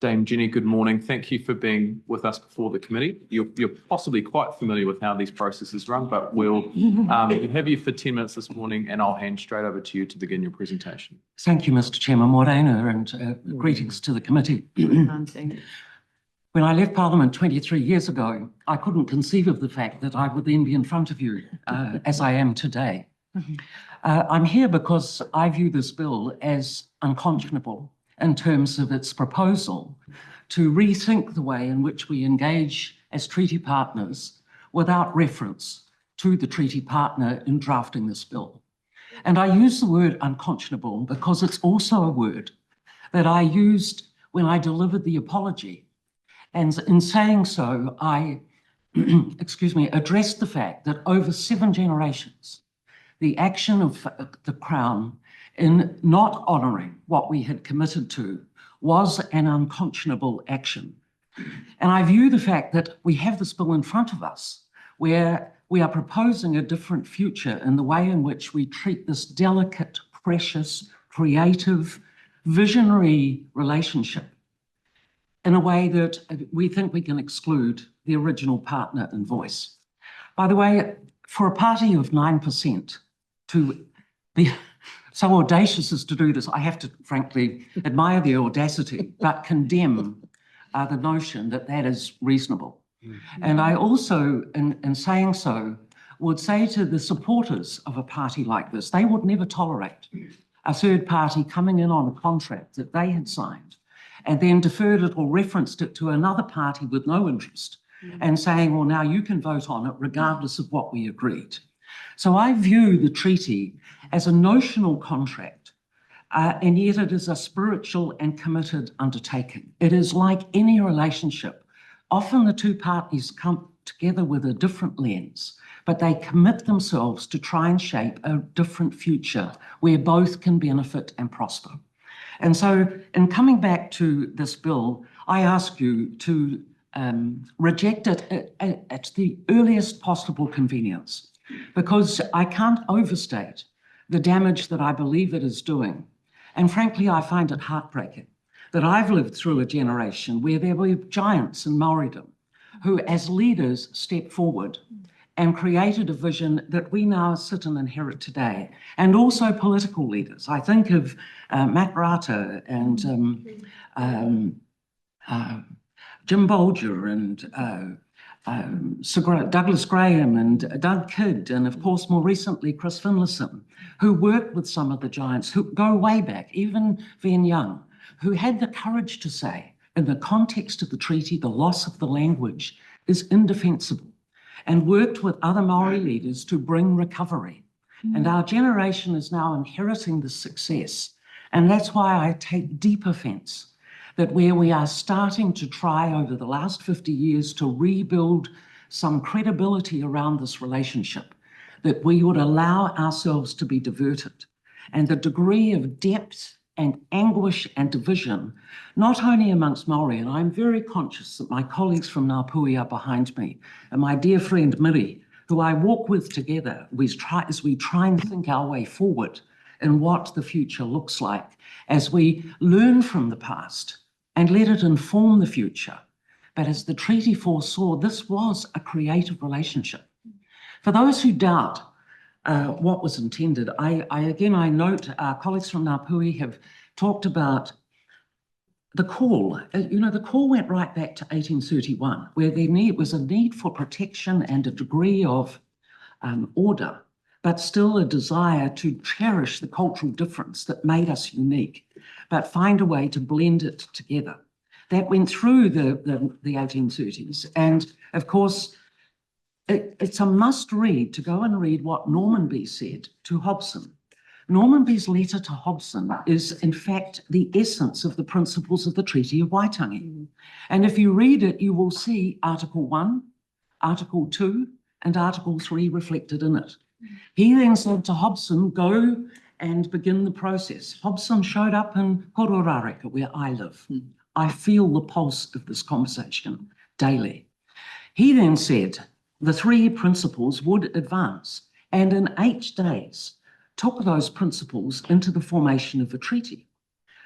Dame Jenny, good morning. Thank you for being with us before the committee. You're possibly quite familiar with how these processes run, but we'll have you for 10 minutes this morning and I'll hand straight over to you to begin your presentation. Thank you, Mr. Chairman, Morena, and greetings to the committee. When I left Parliament 23 years ago, I couldn't conceive of the fact that I would then be in front of you as I am today. I'm here because I view this bill as unconscionable in terms of its proposal to rethink the way in which we engage as treaty partners without reference to the treaty partner in drafting this bill. And I use the word unconscionable because it's also a word that I used when I delivered the apology. And in saying so, I, addressed the fact that over 7 generations, the action of the Crown in not honouring what we had committed to was an unconscionable action. And I view the fact that we have this bill in front of us where we are proposing a different future in the way in which we treat this delicate, precious, creative, visionary relationship in a way that we think we can exclude the original partner and voice. By the way, for a party of 9% to be so audacious as to do this, I have to frankly admire the audacity, but condemn the notion that that is reasonable. And I also, in saying so, would say to the supporters of a party like this, they would never tolerate a third party coming in on a contract that they had signed and then deferred it or referenced it to another party with no interest and saying, well, now you can vote on it regardless of what we agreed. So I view the treaty as a notional contract, and yet it is a spiritual and committed undertaking. It is like any relationship. Often the two parties come together with a different lens, but they commit themselves to try and shape a different future where both can benefit and prosper. And so in coming back to this bill, I ask you to reject it at the earliest possible convenience, because I can't overstate the damage that I believe it is doing. And frankly, I find it heartbreaking that I've lived through a generation where there were giants in Maoridom who, as leaders, stepped forward and created a vision that we now sit and inherit today, and also political leaders. I think of Matt Rata and Jim Bolger and Sir Douglas Graham and Doug Kidd, and of course more recently Chris Finlayson, who worked with some of the giants who go way back, even Venn Young, who had the courage to say, in the context of the treaty, the loss of the language is indefensible, and worked with other Maori leaders to bring recovery. And our generation is now inheriting the success. And that's why I take deep offence that where we are starting to try over the last 50 years to rebuild some credibility around this relationship, that we would allow ourselves to be diverted. And the degree of depth and anguish and division, not only amongst Maori, and I'm very conscious that my colleagues from Ngāpuhi are behind me, and my dear friend Miri, who I walk with together as we try and think our way forward in what the future looks like, as we learn from the past and let it inform the future. But as the treaty foresaw, this was a creative relationship. For those who doubt what was intended, I note our colleagues from Ngāpuhi have talked about the call. The call went right back to 1831, where there was a need for protection and a degree of order, but still a desire to cherish the cultural difference that made us unique, but find a way to blend it together. That went through the 1830s. And of course, it's a must read to go and read what Normanby said to Hobson. Normanby's letter to Hobson is in fact the essence of the principles of the Treaty of Waitangi. And if you read it, you will see Article 1, Article 2, and Article 3 reflected in it. He then said to Hobson, go and begin the process. Hobson showed up in Kororareka, where I live. I feel the pulse of this conversation daily. He then said the 3 principles would advance, and in 8 days, took those principles into the formation of the treaty.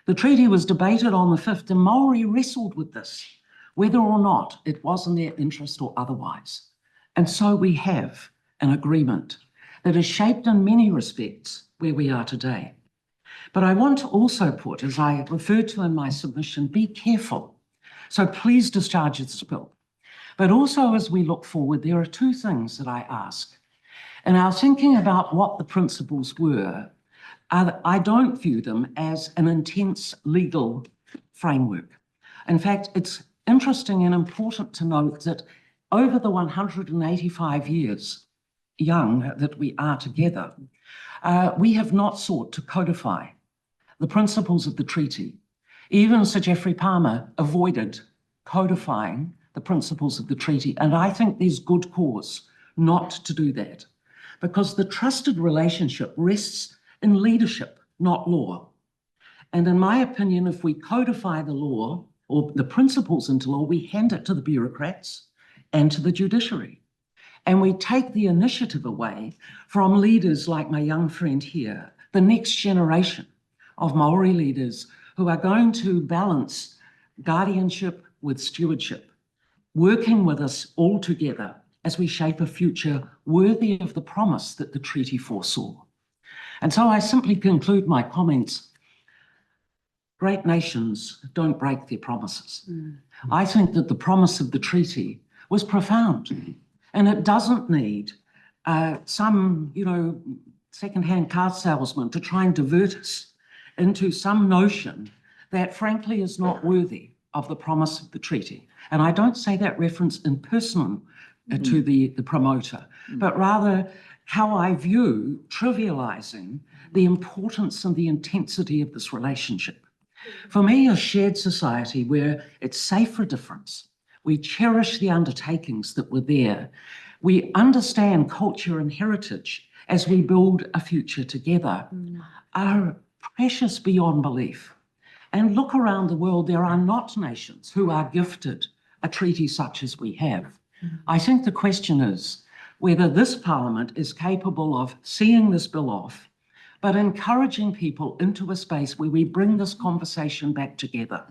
The treaty was debated on the 5th, and Maori wrestled with this, whether or not it was in their interest or otherwise. And so we have an agreement that is shaped in many respects where we are today. But I want to also put, as I referred to in my submission, be careful. So please discharge this bill. But also as we look forward, there are two things that I ask. In our thinking about what the principles were, I don't view them as an intense legal framework. In fact, it's interesting and important to note that over the 185 years young that we are together, we have not sought to codify the principles of the treaty. Even Sir Geoffrey Palmer avoided codifying the principles of the treaty, and I think there's good cause not to do that, because the trusted relationship rests in leadership, not law. And in my opinion, if we codify the law or the principles into law, we hand it to the bureaucrats and to the judiciary. And we take the initiative away from leaders like my young friend here, the next generation of Maori leaders who are going to balance guardianship with stewardship, working with us all together as we shape a future worthy of the promise that the treaty foresaw. And so I simply conclude my comments. Great nations don't break their promises. I think that the promise of the treaty was profound, and it doesn't need some, second-hand car salesman to try and divert us into some notion that frankly is not worthy of the promise of the treaty. And I don't say that reference in person to the promoter, but rather how I view trivializing the importance and the intensity of this relationship. For me, a shared society where it's safe for difference, we cherish the undertakings that were there, we understand culture and heritage as we build a future together, are precious beyond belief. And look around the world, there are not nations who are gifted a treaty such as we have. I think the question is whether this Parliament is capable of seeing this bill off, but encouraging people into a space where we bring this conversation back together,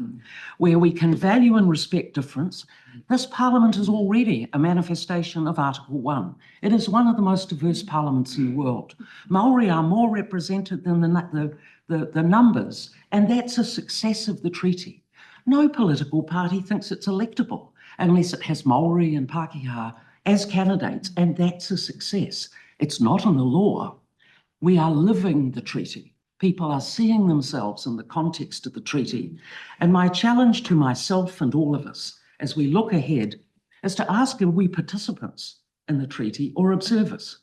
where we can value and respect difference. This Parliament is already a manifestation of Article 1. It is one of the most diverse parliaments in the world. Maori are more represented than the numbers, and that's a success of the treaty. No political party thinks it's electable unless it has Maori and Pākehā as candidates, and that's a success. It's not in the law. We are living the treaty. People are seeing themselves in the context of the treaty. And my challenge to myself and all of us as we look ahead is to ask, are we participants in the treaty or observers?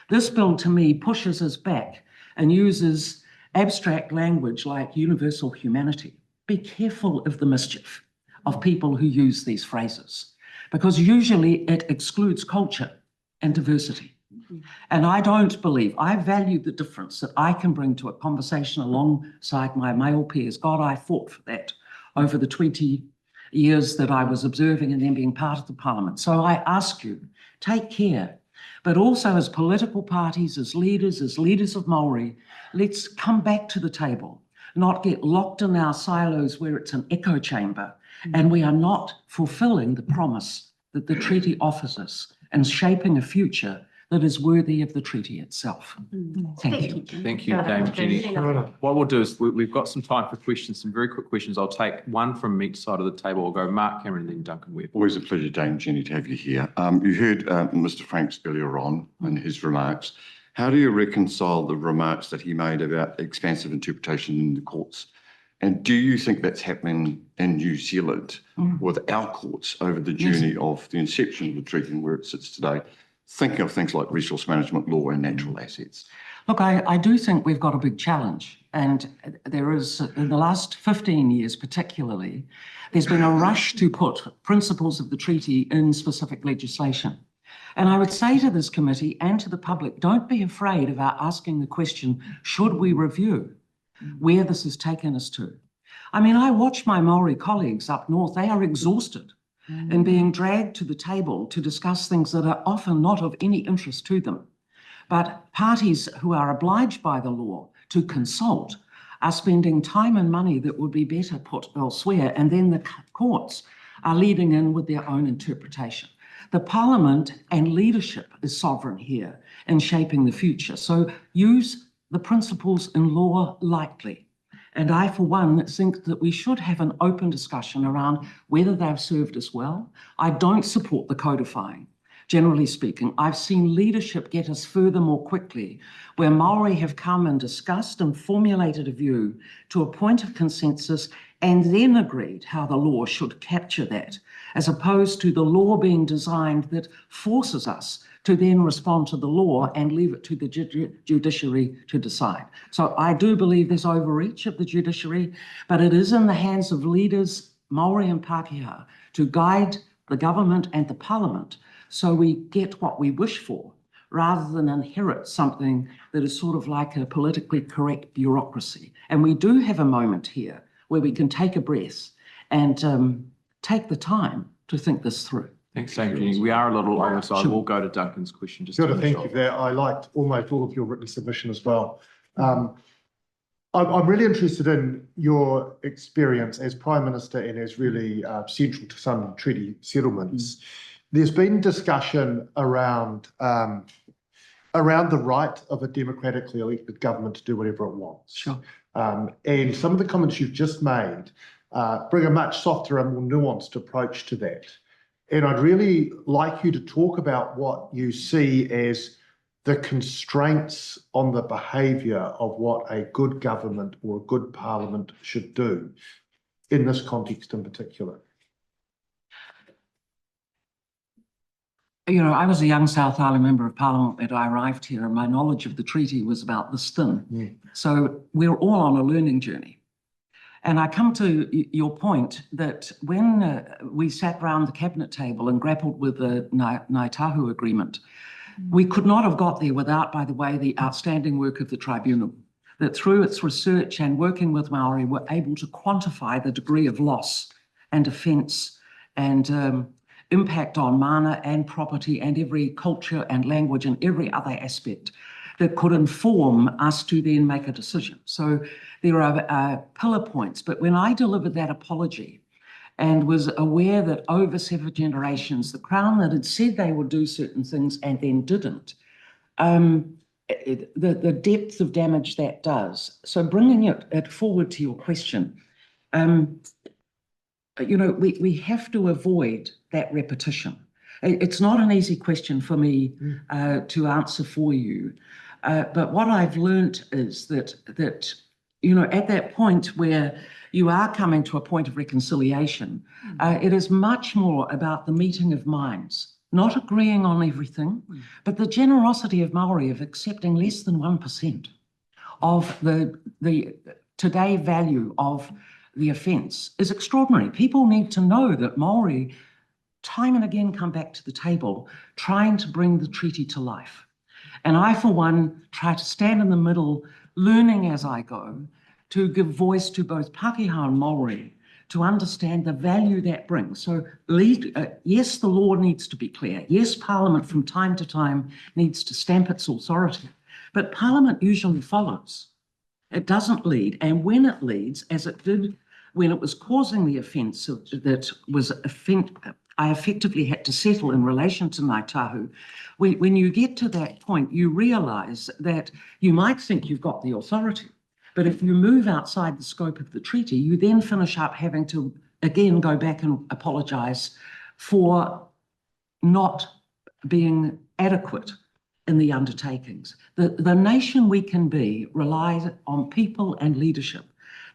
This bill, to me, pushes us back and uses abstract language like universal humanity. Be careful of the mischief of people who use these phrases, because usually it excludes culture and diversity. And I don't believe, I value the difference that I can bring to a conversation alongside my male peers. God, I fought for that over the 20 years that I was observing and then being part of the Parliament. So I ask you, take care, but also as political parties, as leaders of Maori, let's come back to the table, not get locked in our silos where it's an echo chamber and we are not fulfilling the promise that the treaty offers us and shaping a future that is worthy of the treaty itself. Thank you. Thank you, Dame Jenny. What we'll do is we've got some time for questions, some very quick questions. I'll take one from each side of the table. We'll go Mark Cameron and then Duncan Webb. Always a pleasure, Dame Jenny, to have you here. You heard Mr. Franks earlier on in his remarks. How do you reconcile the remarks that he made about expansive interpretation in the courts? And do you think that's happening in New Zealand with our courts over the journey of the inception of the treaty and where it sits today, thinking of things like resource management law and natural assets? Look, I do think we've got a big challenge. And there is, in the last 15 years particularly, there's been a rush to put principles of the treaty in specific legislation. And I would say to this committee and to the public, don't be afraid about asking the question, should we review where this has taken us to? I mean, I watch my Maori colleagues up north. They are exhausted in being dragged to the table to discuss things that are often not of any interest to them. But parties who are obliged by the law to consult are spending time and money that would be better put elsewhere, and then the courts are leading in with their own interpretation. The Parliament and leadership is sovereign here in shaping the future. So use the principles in law lightly. And I, for one, think that we should have an open discussion around whether they've served us well. I don't support the codifying. Generally speaking, I've seen leadership get us further more quickly, where Maori have come and discussed and formulated a view to a point of consensus and then agreed how the law should capture that, as opposed to the law being designed that forces us to then respond to the law and leave it to the judiciary to decide. So I do believe there's overreach of the judiciary, but it is in the hands of leaders, Maori and Pākehā, to guide the government and the Parliament so we get what we wish for, rather than inherit something that is sort of like a politically correct bureaucracy. And we do have a moment here where we can take a breath and take the time to think this through. Thanks, Dame Jenny. We are a little over, so I will go to Duncan's question. Just Good, thank you for that. I liked almost all of your written submission as well. I'm really interested in your experience as Prime Minister and as really central to some treaty settlements. There's been discussion around the right of a democratically elected government to do whatever it wants. Sure. And some of the comments you've just made bring a much softer and more nuanced approach to that. And I'd really like you to talk about what you see as the constraints on the behaviour of what a good government or a good parliament should do in this context in particular. You know, I was a young South Island Member of Parliament when I arrived here, and my knowledge of the treaty was about this thin. Yeah. So we're all on a learning journey. And I come to your point that when we sat round the cabinet table and grappled with the Ngāi Tahu agreement, we could not have got there without, by the way, the outstanding work of the tribunal, that through its research and working with Maori were able to quantify the degree of loss and offence and impact on mana and property and every culture and language and every other aspect that could inform us to then make a decision. So there are pillar points, but when I delivered that apology and was aware that over 7 generations, the Crown that had said they would do certain things and then didn't, the depth of damage that does. So bringing it forward to your question, you know, we have to avoid that repetition. It's not an easy question for me to answer for you, but what I've learnt is that you know, at that point where you are coming to a point of reconciliation, it is much more about the meeting of minds, not agreeing on everything, but the generosity of Maori of accepting less than 1% of the today value of the offence is extraordinary. People need to know that Maori time and again come back to the table trying to bring the treaty to life. And I, for one, try to stand in the middle, learning as I go, to give voice to both Pākehā and Maori to understand the value that brings. So yes, the law needs to be clear. Yes, Parliament from time to time needs to stamp its authority, but Parliament usually follows. It doesn't lead. And when it leads, as it did when it was causing the offence that was I effectively had to settle in relation to Ngāi Tahu, when you get to that point, you realise that you might think you've got the authority, but if you move outside the scope of the treaty, you then finish up having to, again, go back and apologise for not being adequate in the undertakings. The nation we can be relies on people and leadership.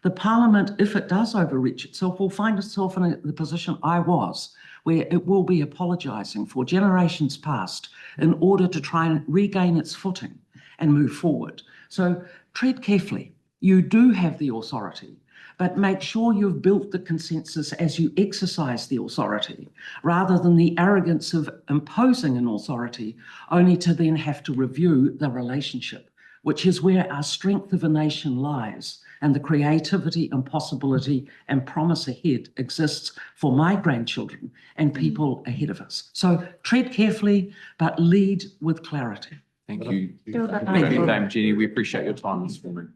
The Parliament, if it does overreach itself, will find itself in the position I was, where it will be apologising for generations past in order to try and regain its footing and move forward. So tread carefully. You do have the authority, but make sure you've built the consensus as you exercise the authority, rather than the arrogance of imposing an authority only to then have to review the relationship, which is where our strength of a nation lies, and the creativity and possibility and promise ahead exists for my grandchildren and people ahead of us. So tread carefully, but lead with clarity. Thank you. Thank Thank you, you. Dame Jenny. We appreciate your time this morning.